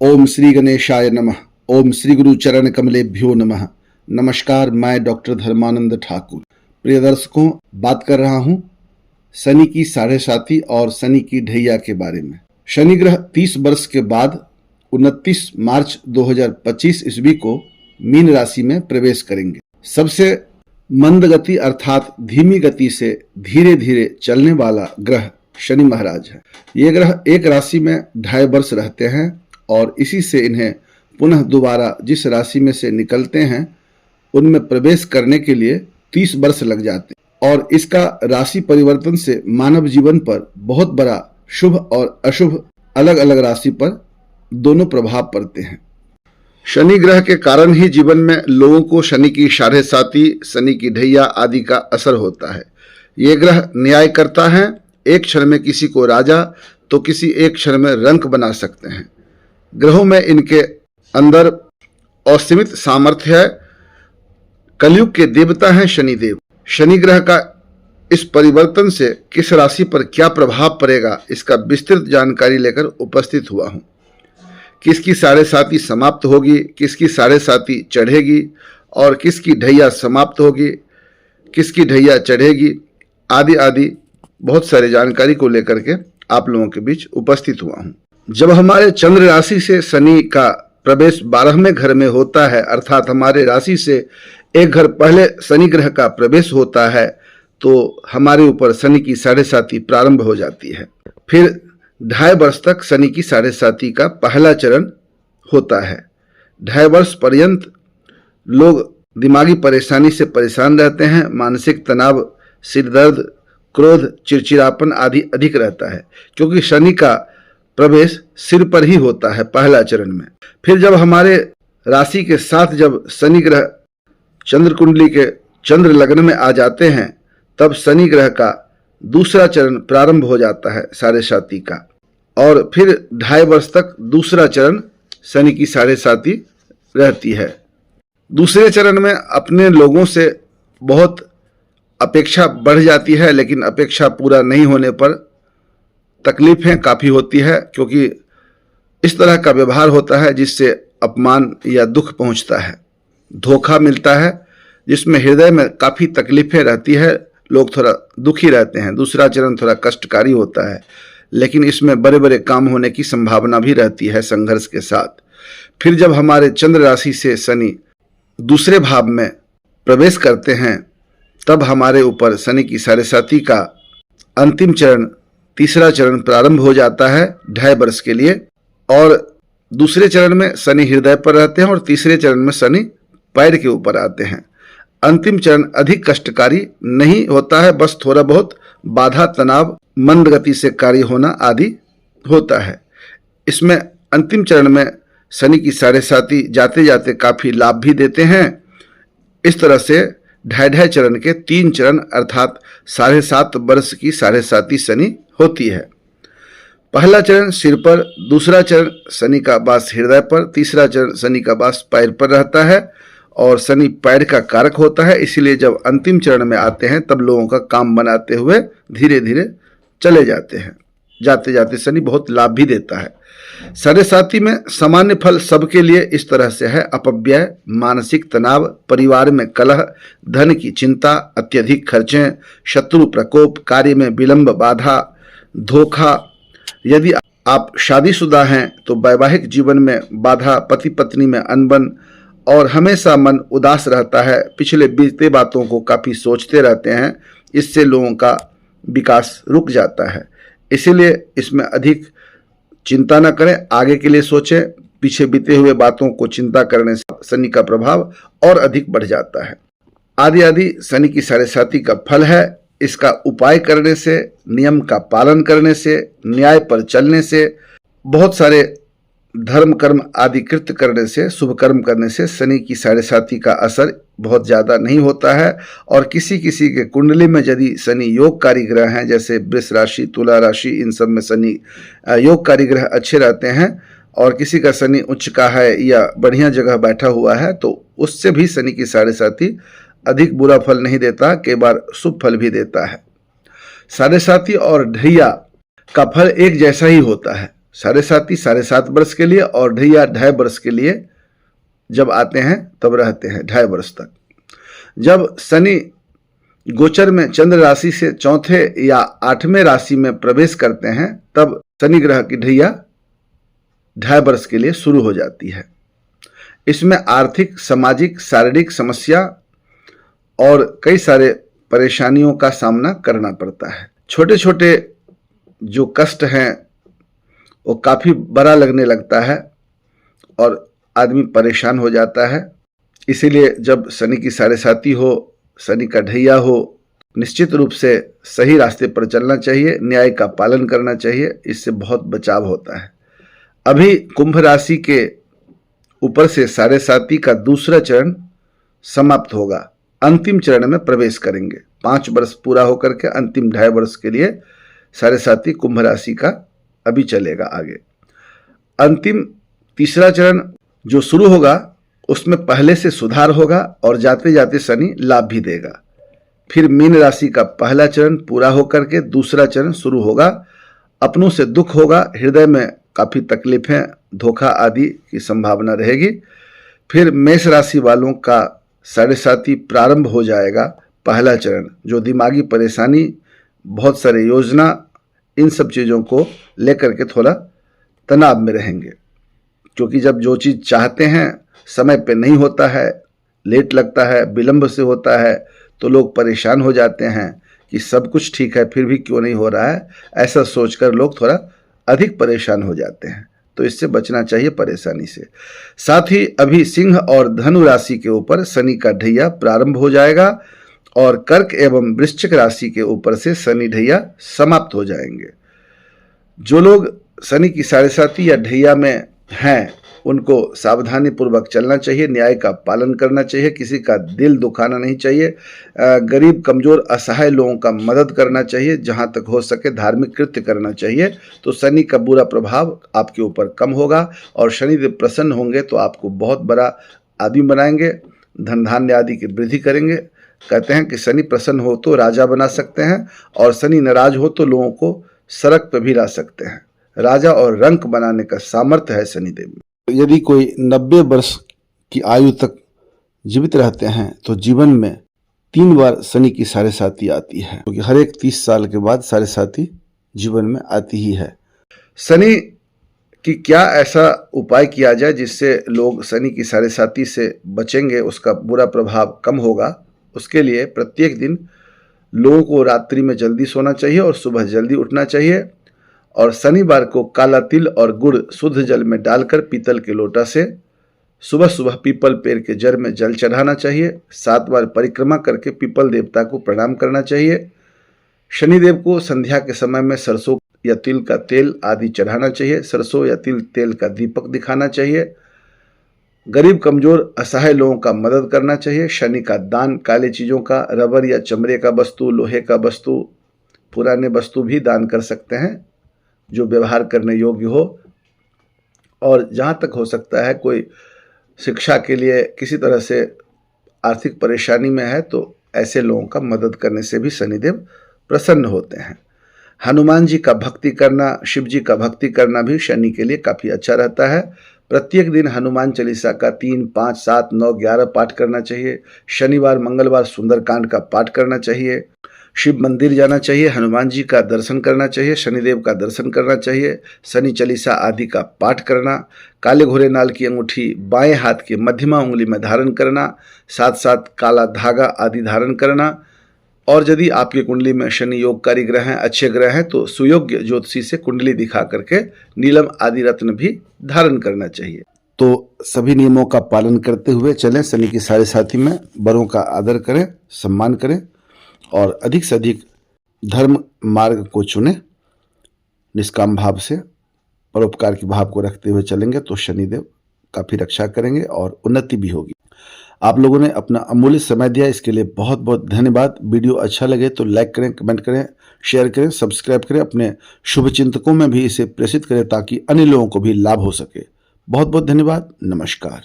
ओम श्री गणेशाय नमः। ओम श्री गुरु चरण कमलेभ्यो नमः। नमस्कार, मैं डॉक्टर धर्मानंद ठाकुर। प्रिय दर्शकों, बात कर रहा हूं शनि की साढ़े साती और शनि की ढैया के बारे में। शनि ग्रह 30 वर्ष के बाद 29 मार्च 2025 ईस्वी को मीन राशि में प्रवेश करेंगे। सबसे मंद गति अर्थात धीमी गति से धीरे धीरे चलने वाला ग्रह शनि महाराज है। ये ग्रह एक राशि में 2.5 वर्ष रहते हैं और इसी से इन्हें पुनः दोबारा जिस राशि में से निकलते हैं उनमें प्रवेश करने के लिए 30 वर्ष लग जाते हैं। और इसका राशि परिवर्तन से मानव जीवन पर बहुत बड़ा शुभ और अशुभ अलग अलग राशि पर दोनों प्रभाव पड़ते हैं। शनि ग्रह के कारण ही जीवन में लोगों को शनि की साढ़े साती, शनि की ढैया आदि का असर होता है। ये ग्रह न्याय करता है। एक क्षण में किसी को राजा तो किसी एक क्षण में रंक बना सकते हैं। ग्रहों में इनके अंदर असीमित सामर्थ्य है। कलयुग के देवता हैं शनिदेव। शनि ग्रह का इस परिवर्तन से किस राशि पर क्या प्रभाव पड़ेगा, इसका विस्तृत जानकारी लेकर उपस्थित हुआ हूं। किसकी साढ़े साती समाप्त होगी, किसकी साढ़े साती चढ़ेगी और किसकी ढैया समाप्त होगी, किसकी ढैया चढ़ेगी आदि आदि बहुत सारी जानकारी को लेकर के आप लोगों के बीच उपस्थित हुआ हूं। जब हमारे चंद्र राशि से शनि का प्रवेश 12वें घर में होता है, अर्थात हमारे राशि से एक घर पहले शनि ग्रह का प्रवेश होता है, तो हमारे ऊपर शनि की साढ़े साती प्रारंभ हो जाती है। फिर 2.5 वर्ष तक शनि की साढ़े साती का पहला चरण होता है। 2.5 वर्ष पर्यंत लोग दिमागी परेशानी से परेशान रहते हैं। मानसिक तनाव, सिर दर्द, क्रोध, चिड़चिड़ापन आदि अधिक रहता है, क्योंकि शनि का प्रवेश सिर पर ही होता है पहला चरण में। फिर जब हमारे राशि के साथ जब शनि ग्रह चंद्र कुंडली के चंद्र लग्न में आ जाते हैं, तब शनि ग्रह का दूसरा चरण प्रारंभ हो जाता है साढ़े साती का। और फिर 2.5 वर्ष तक दूसरा चरण शनि की साढ़े साती रहती है। दूसरे चरण में अपने लोगों से बहुत अपेक्षा बढ़ जाती है, लेकिन अपेक्षा पूरा नहीं होने पर तकलीफें काफ़ी होती है, क्योंकि इस तरह का व्यवहार होता है जिससे अपमान या दुख पहुंचता है, धोखा मिलता है, जिसमें हृदय में काफ़ी तकलीफें रहती है। लोग थोड़ा दुखी रहते हैं। दूसरा चरण थोड़ा कष्टकारी होता है, लेकिन इसमें बड़े बड़े काम होने की संभावना भी रहती है संघर्ष के साथ। फिर जब हमारे चंद्र राशि से शनि दूसरे भाव में प्रवेश करते हैं, तब हमारे ऊपर शनि की साढ़े साती का अंतिम चरण, तीसरा चरण प्रारंभ हो जाता है 2.5 वर्ष के लिए। और दूसरे चरण में शनि हृदय पर रहते हैं और तीसरे चरण में शनि पैर के ऊपर आते हैं। अंतिम चरण अधिक कष्टकारी नहीं होता है, बस थोड़ा बहुत बाधा, तनाव, मंद गति से कार्य होना आदि होता है। इसमें अंतिम चरण में शनि की साढ़े साती जाते जाते काफ़ी लाभ भी देते हैं। इस तरह से 2.5 चरण के 3 चरण अर्थात 7.5 वर्ष की साढ़े साती शनि होती है। पहला चरण सिर पर, दूसरा चरण शनि का वास हृदय पर, तीसरा चरण शनि का वास पैर पर रहता है और शनि पैर का कारक होता है। इसीलिए जब अंतिम चरण में आते हैं तब लोगों का काम बनाते हुए धीरे धीरे चले जाते हैं। जाते जाते शनि बहुत लाभ भी देता है। साढ़े साती में सामान्य फल सबके लिए इस तरह से है: अपव्यय, मानसिक तनाव, परिवार में कलह, धन की चिंता, अत्यधिक खर्चें, शत्रु प्रकोप, कार्य में विलंब, बाधा, धोखा। यदि आप शादीशुदा हैं तो वैवाहिक जीवन में बाधा, पति पत्नी में अनबन और हमेशा मन उदास रहता है। पिछले बीते बातों को काफ़ी सोचते रहते हैं, इससे लोगों का विकास रुक जाता है। इसीलिए इसमें अधिक चिंता न करें, आगे के लिए सोचें। पीछे बीते हुए बातों को चिंता करने से शनि का प्रभाव और अधिक बढ़ जाता है। आदि आदि शनि की साढ़े साती का फल है। इसका उपाय करने से, नियम का पालन करने से, न्याय पर चलने से, बहुत सारे धर्म कर्म आदि कृत्य करने से, शुभ कर्म करने से शनि की साढ़े साती का असर बहुत ज़्यादा नहीं होता है। और किसी किसी के कुंडली में यदि शनि योगकारी ग्रह हैं, जैसे वृष राशि, तुला राशि, इन सब में शनि योगकारी ग्रह अच्छे रहते हैं, और किसी का शनि उच्च का है या बढ़िया जगह बैठा हुआ है, तो उससे भी शनि की साढ़े साती अधिक बुरा फल नहीं देता, कई बार शुभ फल भी देता है। साढ़े साती और ढैया का फल एक जैसा ही होता है। साढ़े साथी 7.5 वर्ष के लिए और ढैया 2.5 वर्ष के लिए जब आते हैं तब रहते हैं 2.5 वर्ष तक। जब शनि गोचर में चंद्र राशि से चौथे या 8वें राशि में प्रवेश करते हैं तब शनि ग्रह की ढैया 2.5 वर्ष के लिए शुरू हो जाती है। इसमें आर्थिक, सामाजिक, शारीरिक समस्या और कई सारे परेशानियों का सामना करना पड़ता है। छोटे छोटे जो कष्ट हैं वो काफ़ी बड़ा लगने लगता है और आदमी परेशान हो जाता है। इसीलिए जब शनि की साढ़े साती हो, शनि का ढैया हो, निश्चित रूप से सही रास्ते पर चलना चाहिए, न्याय का पालन करना चाहिए, इससे बहुत बचाव होता है। अभी कुंभ राशि के ऊपर से साढ़े साती का दूसरा चरण समाप्त होगा, अंतिम चरण में प्रवेश करेंगे। 5 वर्ष पूरा होकर के अंतिम 2.5 वर्ष के लिए साढ़े साती कुंभ राशि का अभी चलेगा आगे। अंतिम तीसरा चरण जो शुरू होगा उसमें पहले से सुधार होगा और जाते जाते शनि लाभ भी देगा। फिर मीन राशि का पहला चरण पूरा होकर के दूसरा चरण शुरू होगा। अपनों से दुख होगा, हृदय में काफ़ी तकलीफें, धोखा आदि की संभावना रहेगी। फिर मेष राशि वालों का साढ़े साती प्रारंभ हो जाएगा, पहला चरण, जो दिमागी परेशानी, बहुत सारे योजना, इन सब चीज़ों को लेकर के थोड़ा तनाव में रहेंगे, क्योंकि जब जो चीज़ चाहते हैं समय पे नहीं होता है, लेट लगता है, विलंब से होता है, तो लोग परेशान हो जाते हैं कि सब कुछ ठीक है फिर भी क्यों नहीं हो रहा है। ऐसा सोचकर लोग थोड़ा अधिक परेशान हो जाते हैं, तो इससे बचना चाहिए परेशानी से। साथ ही अभी सिंह और धनु राशि के ऊपर शनि का ढैया प्रारंभ हो जाएगा और कर्क एवं वृश्चिक राशि के ऊपर से शनि ढैया समाप्त हो जाएंगे। जो लोग शनि की साढ़े साती या ढैया में हैं उनको सावधानी पूर्वक चलना चाहिए, न्याय का पालन करना चाहिए, किसी का दिल दुखाना नहीं चाहिए, गरीब, कमजोर, असहाय लोगों का मदद करना चाहिए, जहां तक हो सके धार्मिक कृत्य करना चाहिए। तो शनि का बुरा प्रभाव आपके ऊपर कम होगा और शनिदेव प्रसन्न होंगे तो आपको बहुत बड़ा आदमी बनाएंगे, धन धान्य आदि की वृद्धि करेंगे। कहते हैं कि शनि प्रसन्न हो तो राजा बना सकते हैं और शनि नाराज हो तो लोगों को सड़क पर भी ला सकते हैं। राजा और रंक बनाने का सामर्थ्य है शनिदेव में। यदि कोई 90 वर्ष की आयु तक जीवित रहते हैं तो जीवन में 3 बार शनि की साढ़े साती आती है, क्योंकि हर एक 30 साल के बाद साढ़े साती जीवन में आती ही है। शनि की क्या ऐसा उपाय किया जाए जिससे लोग शनि की साढ़े साती से बचेंगे, उसका बुरा प्रभाव कम होगा? उसके लिए प्रत्येक दिन लोगों को रात्रि में जल्दी सोना चाहिए और सुबह जल्दी उठना चाहिए और शनिवार को काला तिल और गुड़ शुद्ध जल में डालकर पीतल के लोटा से सुबह सुबह पीपल पेड़ के जड़ में जल चढ़ाना चाहिए। 7 बार परिक्रमा करके पीपल देवता को प्रणाम करना चाहिए। शनिदेव को संध्या के समय में सरसों या तिल का तेल आदि चढ़ाना चाहिए। सरसों या तिल तेल का दीपक दिखाना चाहिए। गरीब, कमजोर, असहाय लोगों का मदद करना चाहिए। शनि का दान काले चीज़ों का, रबर या चमड़े का वस्तु, लोहे का वस्तु, पुराने वस्तु भी दान कर सकते हैं जो व्यवहार करने योग्य हो। और जहाँ तक हो सकता है कोई शिक्षा के लिए किसी तरह से आर्थिक परेशानी में है तो ऐसे लोगों का मदद करने से भी शनिदेव प्रसन्न होते हैं। हनुमान जी का भक्ति करना, शिव जी का भक्ति करना भी शनि के लिए काफ़ी अच्छा रहता है। प्रत्येक दिन हनुमान चालीसा का 3, 5, 7, 9, 11 पाठ करना चाहिए। शनिवार, मंगलवार सुंदरकांड का पाठ करना चाहिए। शिव मंदिर जाना चाहिए, हनुमान जी का दर्शन करना चाहिए, शनिदेव का दर्शन करना चाहिए, शनि चालीसा आदि का पाठ करना, काले घोड़े नाल की अंगूठी बाएं हाथ के मध्यमा उंगली में धारण करना, साथ साथ काला धागा आदि धारण करना। और यदि आपकी कुंडली में शनि योगकारी ग्रह हैं, अच्छे ग्रह हैं, तो सुयोग्य ज्योतिषी से कुंडली दिखा करके नीलम आदि रत्न भी धारण करना चाहिए। तो सभी नियमों का पालन करते हुए चलें। शनि की साढ़े साती में बड़ों का आदर करें, सम्मान करें और अधिक से अधिक धर्म मार्ग को चुनें। निष्काम भाव से परोपकार की भाव को रखते हुए चलेंगे तो शनिदेव काफ़ी रक्षा करेंगे और उन्नति भी होगी। आप लोगों ने अपना अमूल्य समय दिया, इसके लिए बहुत बहुत धन्यवाद। वीडियो अच्छा लगे तो लाइक करें, कमेंट करें, शेयर करें, सब्सक्राइब करें, अपने शुभचिंतकों में भी इसे प्रेषित करें ताकि अन्य लोगों को भी लाभ हो सके। बहुत बहुत धन्यवाद। नमस्कार।